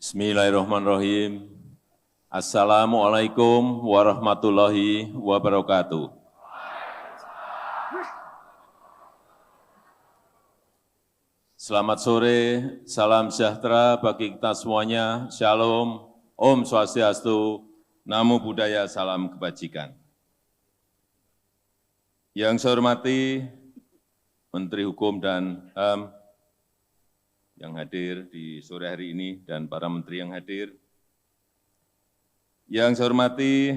Bismillahirrahmanirrahim. Assalamualaikum warahmatullahi wabarakatuh. Selamat sore, salam sejahtera bagi kita semuanya. Shalom, Om Swastiastu, Namo Buddhaya, salam kebajikan. Yang saya hormati Menteri Hukum dan HAM yang hadir di sore hari ini dan para menteri yang hadir. Yang saya hormati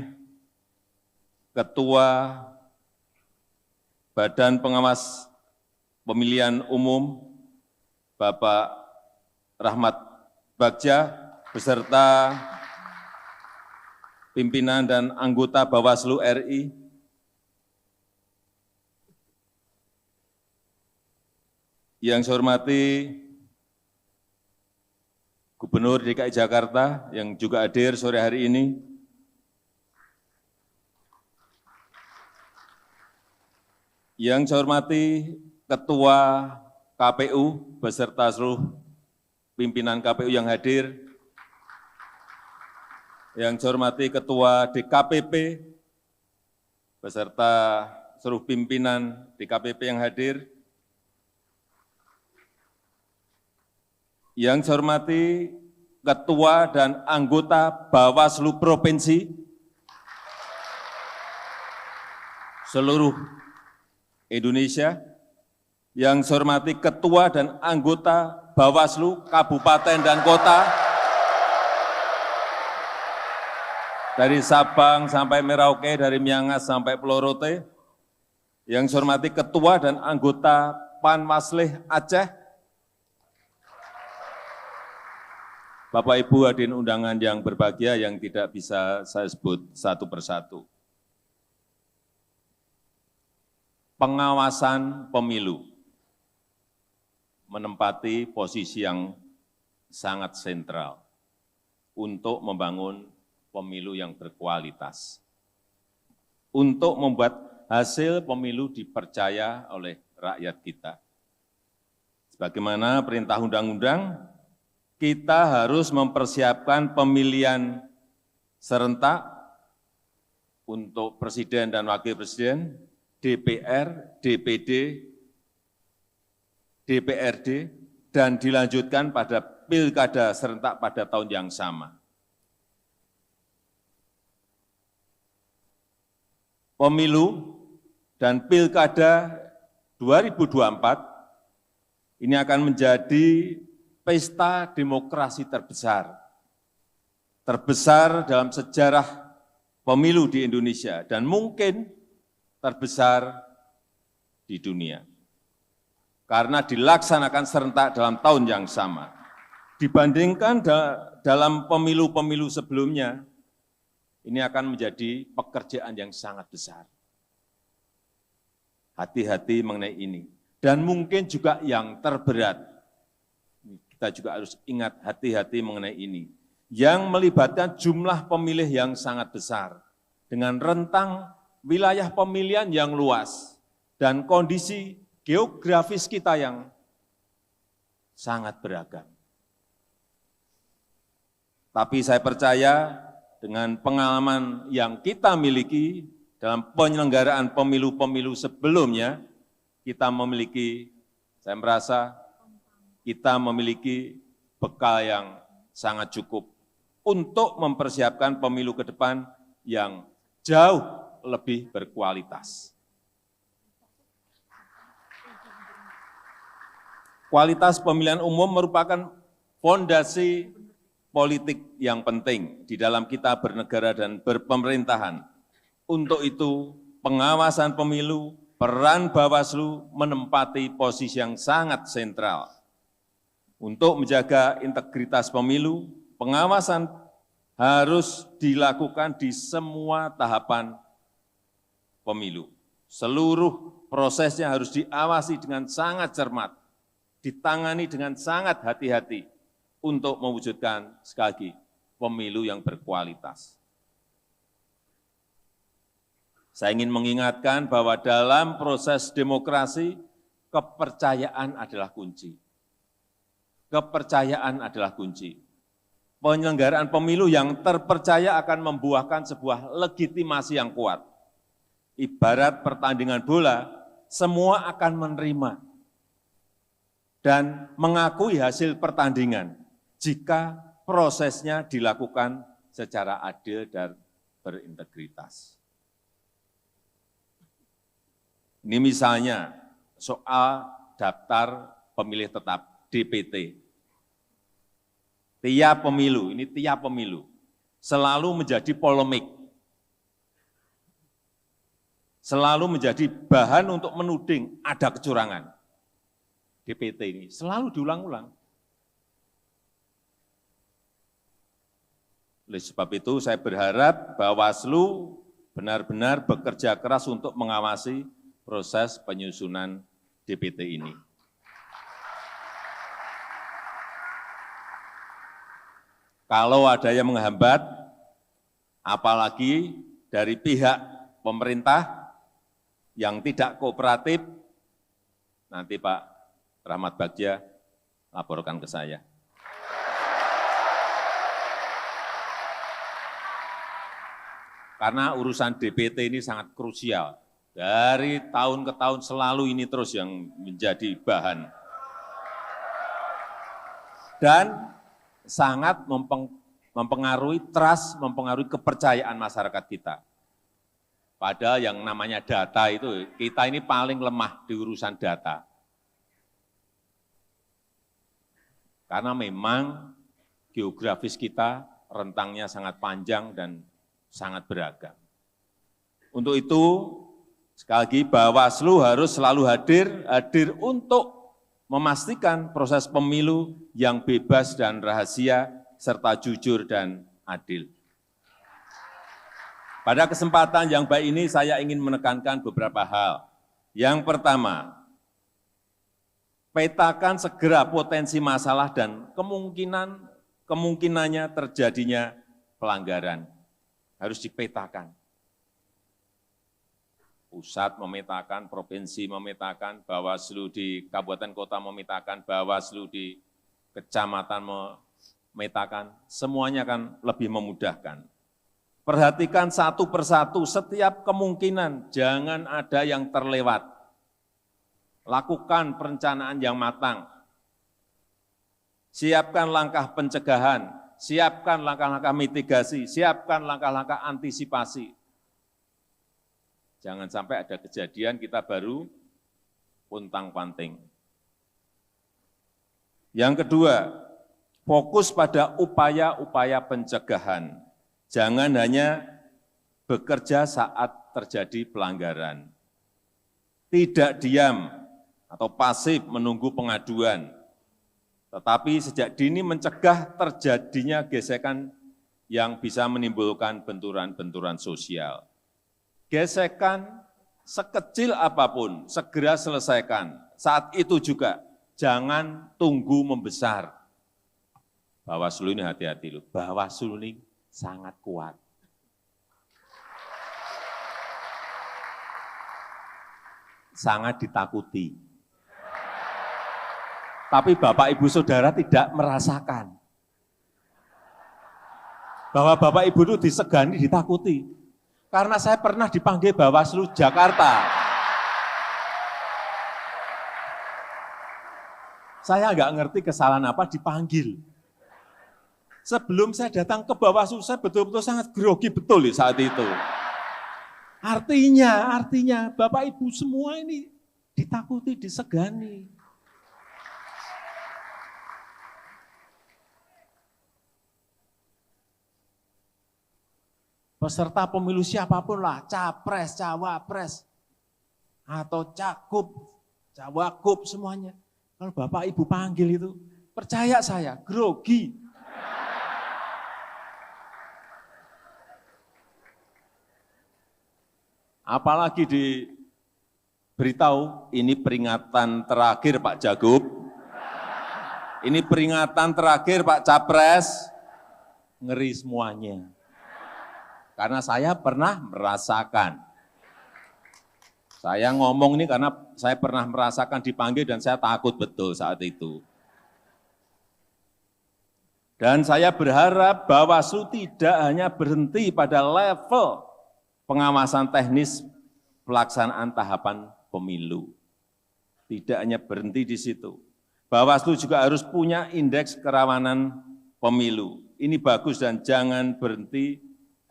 Ketua Badan Pengawas Pemilihan Umum, Bapak Rahmat Bagja, beserta pimpinan dan anggota Bawaslu RI, yang saya hormati Gubernur DKI Jakarta yang juga hadir sore hari ini, yang saya hormati Ketua KPU beserta seluruh pimpinan KPU yang hadir, yang saya hormati Ketua DKPP beserta seluruh pimpinan DKPP yang hadir, yang saya hormati Ketua dan anggota Bawaslu Provinsi seluruh Indonesia, yang saya hormati Ketua dan anggota Bawaslu Kabupaten dan Kota, dari Sabang sampai Merauke, dari Miangas sampai Pulau Rote, yang saya hormati Ketua dan anggota Panwaslih Aceh, Bapak Ibu hadirin undangan yang berbahagia yang tidak bisa saya sebut satu persatu. Pengawasan pemilu menempati posisi yang sangat sentral untuk membangun pemilu yang berkualitas, untuk membuat hasil pemilu dipercaya oleh rakyat kita. Sebagaimana perintah undang-undang, kita harus mempersiapkan pemilihan serentak untuk presiden dan wakil presiden, DPR, DPD, DPRD, dan dilanjutkan pada pilkada serentak pada tahun yang sama. Pemilu dan pilkada 2024 ini akan menjadi pesta demokrasi terbesar dalam sejarah pemilu di Indonesia dan mungkin terbesar di dunia. Karena dilaksanakan serentak dalam tahun yang sama. Dibandingkan dalam pemilu-pemilu sebelumnya, ini akan menjadi pekerjaan yang sangat besar. Hati-hati mengenai ini. Dan mungkin juga yang terberat. Kita juga harus ingat hati-hati mengenai ini, yang melibatkan jumlah pemilih yang sangat besar, dengan rentang wilayah pemilihan yang luas, dan kondisi geografis kita yang sangat beragam. Tapi saya percaya dengan pengalaman yang kita miliki dalam penyelenggaraan pemilu-pemilu sebelumnya, kita memiliki, saya merasa, kita memiliki bekal yang sangat cukup untuk mempersiapkan pemilu ke depan yang jauh lebih berkualitas. Kualitas pemilihan umum merupakan fondasi politik yang penting di dalam kita bernegara dan berpemerintahan. Untuk itu, pengawasan pemilu, peran Bawaslu menempati posisi yang sangat sentral. Untuk menjaga integritas pemilu, pengawasan harus dilakukan di semua tahapan pemilu. Seluruh prosesnya harus diawasi dengan sangat cermat, ditangani dengan sangat hati-hati untuk mewujudkan, sekali lagi, pemilu yang berkualitas. Saya ingin mengingatkan bahwa dalam proses demokrasi, kepercayaan adalah kunci. Kepercayaan adalah kunci. penyelenggaraan pemilu yang terpercaya akan membuahkan sebuah legitimasi yang kuat. Ibarat pertandingan bola, semua akan menerima dan mengakui hasil pertandingan jika prosesnya dilakukan secara adil dan berintegritas. Ini misalnya soal daftar pemilih tetap DPT. Tiap pemilu selalu menjadi polemik, selalu menjadi bahan untuk menuding ada kecurangan. DPT ini selalu diulang-ulang. Oleh sebab itu saya berharap Bawaslu benar-benar bekerja keras untuk mengawasi proses penyusunan DPT ini. Kalau ada yang menghambat, apalagi dari pihak pemerintah yang tidak kooperatif, nanti Pak Rahmat Bagja laporkan ke saya. Karena urusan DPT ini sangat krusial. Dari tahun ke tahun selalu ini terus yang menjadi bahan. Dan sangat mempengaruhi trust, mempengaruhi kepercayaan masyarakat kita. Padahal yang namanya data itu, kita ini paling lemah di urusan data. Karena memang geografis kita rentangnya sangat panjang dan sangat beragam. Untuk itu, sekali lagi Bawaslu harus selalu hadir untuk memastikan proses pemilu yang bebas dan rahasia, serta jujur dan adil. Pada kesempatan yang baik ini saya ingin menekankan beberapa hal. Yang pertama, petakan segera potensi masalah dan kemungkinannya terjadinya pelanggaran. Harus dipetakan. Pusat memetakan, provinsi memetakan, Bawaslu di kabupaten kota memetakan, Bawaslu di kecamatan memetakan, semuanya akan lebih memudahkan. Perhatikan satu persatu setiap kemungkinan, jangan ada yang terlewat. Lakukan perencanaan yang matang. Siapkan langkah pencegahan, siapkan langkah-langkah mitigasi, siapkan langkah-langkah antisipasi. Jangan sampai ada kejadian kita baru untang-panting. Yang kedua, fokus pada upaya-upaya pencegahan. Jangan hanya bekerja saat terjadi pelanggaran. Tidak diam atau pasif menunggu pengaduan, tetapi sejak dini mencegah terjadinya gesekan yang bisa menimbulkan benturan-benturan sosial. Gesekan sekecil apapun, segera selesaikan. Saat itu juga, jangan tunggu membesar. Bawaslu ini hati-hati loh, Bawaslu ini sangat kuat. Sangat ditakuti. Tapi Bapak Ibu Saudara tidak merasakan. Bahwa Bapak Ibu itu disegani, ditakuti. Karena saya pernah dipanggil Bawaslu Jakarta. Saya nggak ngerti kesalahan apa dipanggil. Sebelum saya datang ke Bawaslu, saya betul-betul sangat grogi betul saat itu. Artinya Bapak Ibu semua ini ditakuti, disegani. Peserta pemilu siapapun lah, capres, cawapres, atau cagup, cawagup semuanya. Kalau Bapak Ibu panggil itu, percaya saya, grogi. Apalagi diberitahu, ini peringatan terakhir Pak Cagup, ini peringatan terakhir Pak Capres, ngeri semuanya. Karena saya pernah merasakan. Saya ngomong ini karena saya pernah merasakan dipanggil dan saya takut betul saat itu. Dan saya berharap Bawaslu tidak hanya berhenti pada level pengawasan teknis pelaksanaan tahapan pemilu. Tidak hanya berhenti di situ. Bawaslu juga harus punya indeks kerawanan pemilu. Ini bagus dan jangan berhenti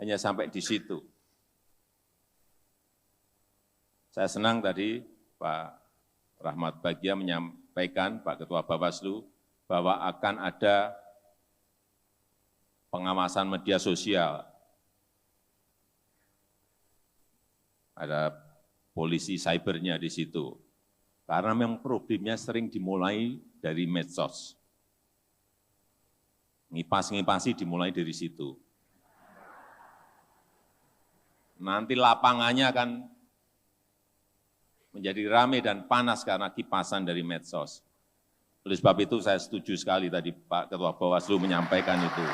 hanya sampai di situ. Saya senang tadi Pak Rahmat Bagja menyampaikan, Pak Ketua Bawaslu, bahwa akan ada pengawasan media sosial. Ada polisi cybernya di situ. Karena memang problemnya sering dimulai dari medsos. Ngipas-ngipasi dimulai dari situ. Nanti lapangannya akan menjadi ramai dan panas karena kipasan dari medsos. Oleh sebab itu saya setuju sekali tadi Pak Ketua Bawaslu menyampaikan itu.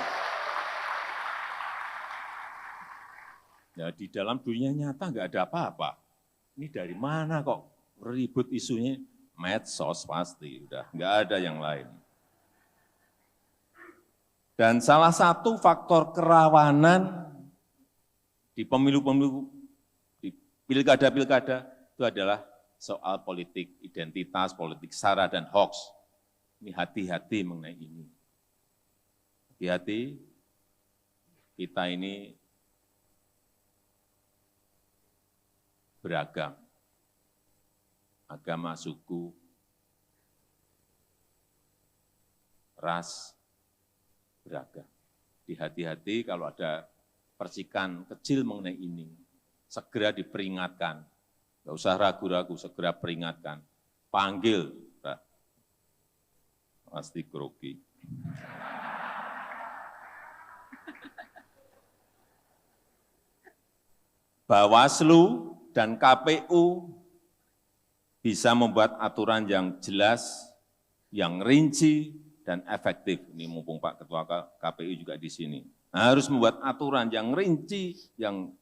Ya, di dalam dunia nyata nggak ada apa-apa. Ini dari mana kok ribut isunya? Medsos pasti, udah nggak ada yang lain. Dan salah satu faktor kerawanan di pemilu-pemilu, di pilkada-pilkada itu adalah soal politik identitas, politik sara dan hoax. Ini hati-hati mengenai ini. Hati-hati, kita ini beragam, agama, suku, ras, beragam. Hati-hati kalau ada percikan kecil mengenai ini, segera diperingatkan. Nggak usah ragu-ragu, segera peringatkan. Panggil, pasti grogi. Bawaslu dan KPU bisa membuat aturan yang jelas, yang rinci, dan efektif. Ini mumpung Pak Ketua KPU juga di sini. Harus membuat aturan yang rinci, yang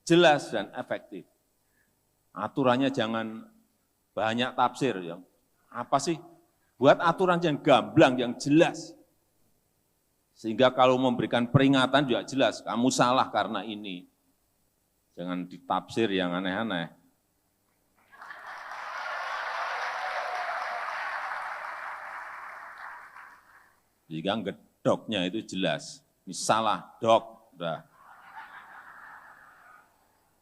jelas, dan efektif. Aturannya jangan banyak tafsir. Yang apa sih? Buat aturan yang gamblang, yang jelas. Sehingga kalau memberikan peringatan juga jelas, kamu salah karena ini. Jangan ditafsir yang aneh-aneh. Jika gedoknya itu jelas, ini salah, dok. Udah.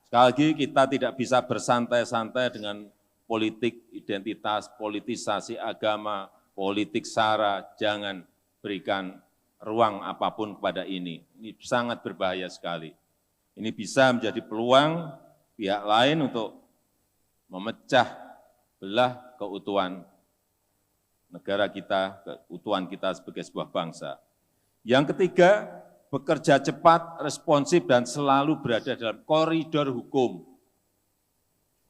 Sekali lagi kita tidak bisa bersantai-santai dengan politik identitas, politisasi agama, politik sara, jangan berikan ruang apapun kepada ini. Ini sangat berbahaya sekali. Ini bisa menjadi peluang pihak lain untuk memecah belah keutuhan negara kita, keutuhan kita sebagai sebuah bangsa. Yang ketiga, bekerja cepat, responsif, dan selalu berada dalam koridor hukum.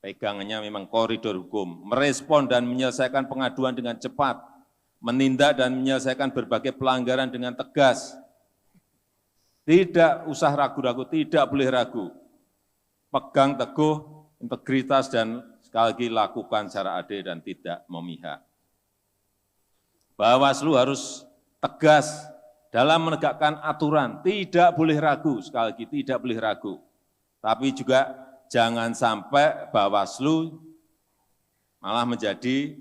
Pegangannya memang koridor hukum, merespon dan menyelesaikan pengaduan dengan cepat, menindak dan menyelesaikan berbagai pelanggaran dengan tegas. Tidak usah ragu-ragu, tidak boleh ragu. Pegang teguh integritas dan sekali lagi lakukan secara adil dan tidak memihak. Bawaslu harus tegas dalam menegakkan aturan, tidak boleh ragu, sekali lagi tidak boleh ragu. Tapi juga jangan sampai Bawaslu malah menjadi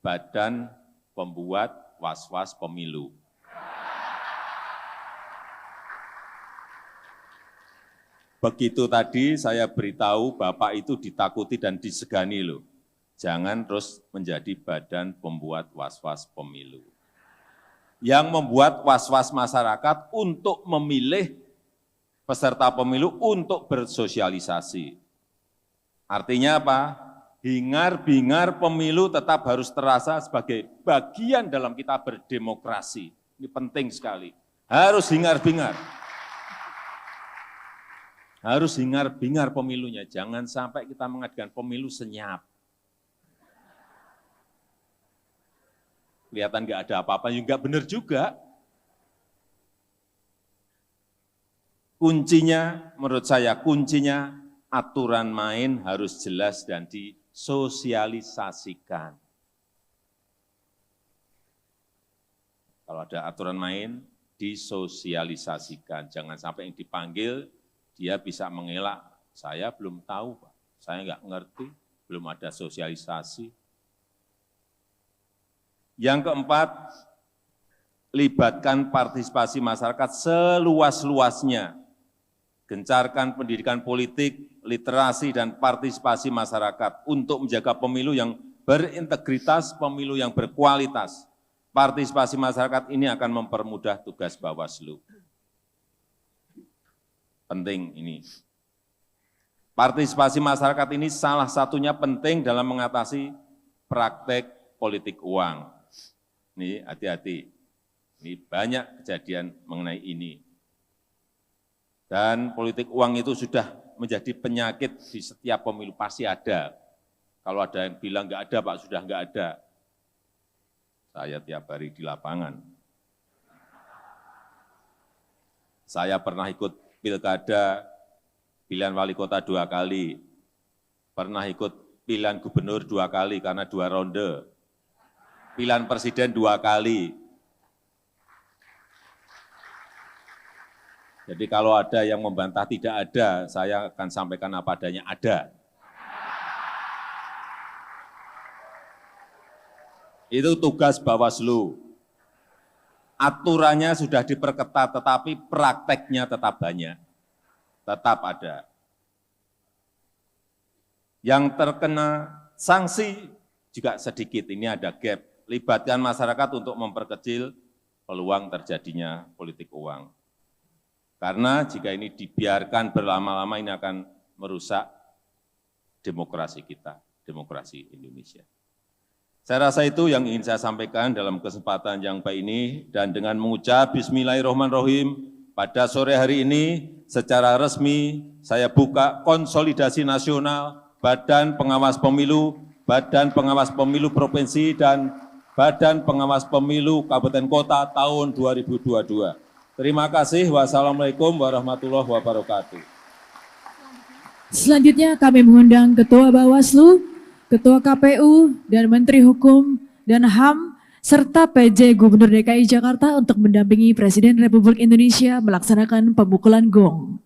badan pembuat was-was pemilu. Begitu tadi saya beritahu Bapak itu ditakuti dan disegani loh. Jangan terus menjadi badan pembuat was-was pemilu. Yang membuat was-was masyarakat untuk memilih peserta pemilu untuk bersosialisasi. Artinya apa? Hingar-bingar pemilu tetap harus terasa sebagai bagian dalam kita berdemokrasi. Ini penting sekali. Harus hingar-bingar. Harus hingar-bingar pemilunya, jangan sampai kita mengadakan pemilu senyap. Kelihatan nggak ada apa-apa, juga benar juga. Kuncinya, menurut saya, kuncinya aturan main harus jelas dan disosialisasikan. Kalau Kalau ada aturan main, disosialisasikan. Jangan sampai yang dipanggil, dia bisa mengelak. Saya belum tahu, Pak. Saya nggak ngerti, belum ada sosialisasi. Yang keempat, libatkan partisipasi masyarakat seluas-luasnya. Gencarkan pendidikan politik, literasi, dan partisipasi masyarakat untuk menjaga pemilu yang berintegritas, pemilu yang berkualitas. Partisipasi masyarakat ini akan mempermudah tugas Bawaslu. Penting ini. Partisipasi masyarakat ini salah satunya penting dalam mengatasi praktek politik uang. Ini hati-hati, ini banyak kejadian mengenai ini. Dan politik uang itu sudah menjadi penyakit di setiap pemilu, pasti ada. Kalau ada yang bilang nggak ada, Pak, sudah nggak ada. Saya tiap hari di lapangan. Saya pernah ikut pilkada, pilihan wali kota 2 kali. Pernah ikut pilihan gubernur 2 kali karena 2 ronde. Pilihan presiden 2 kali. Jadi kalau ada yang membantah tidak ada, saya akan sampaikan apa adanya, ada. Itu tugas Bawaslu. Aturannya sudah diperketat, tetapi prakteknya tetap banyak. Tetap ada. Yang terkena sanksi juga sedikit, ini ada gap. Libatkan masyarakat untuk memperkecil peluang terjadinya politik uang. Karena jika ini dibiarkan berlama-lama, ini akan merusak demokrasi kita, demokrasi Indonesia. Saya rasa itu yang ingin saya sampaikan dalam kesempatan yang baik ini, dan dengan mengucap Bismillahirrahmanirrahim, pada sore hari ini secara resmi saya buka konsolidasi nasional Badan Pengawas Pemilu, Badan Pengawas Pemilu Provinsi, dan Badan Pengawas Pemilu Kabupaten Kota tahun 2022. Terima kasih. Wassalamualaikum warahmatullahi wabarakatuh. Selanjutnya kami mengundang Ketua Bawaslu, Ketua KPU, dan Menteri Hukum dan HAM, serta PJ Gubernur DKI Jakarta untuk mendampingi Presiden Republik Indonesia melaksanakan pemukulan gong.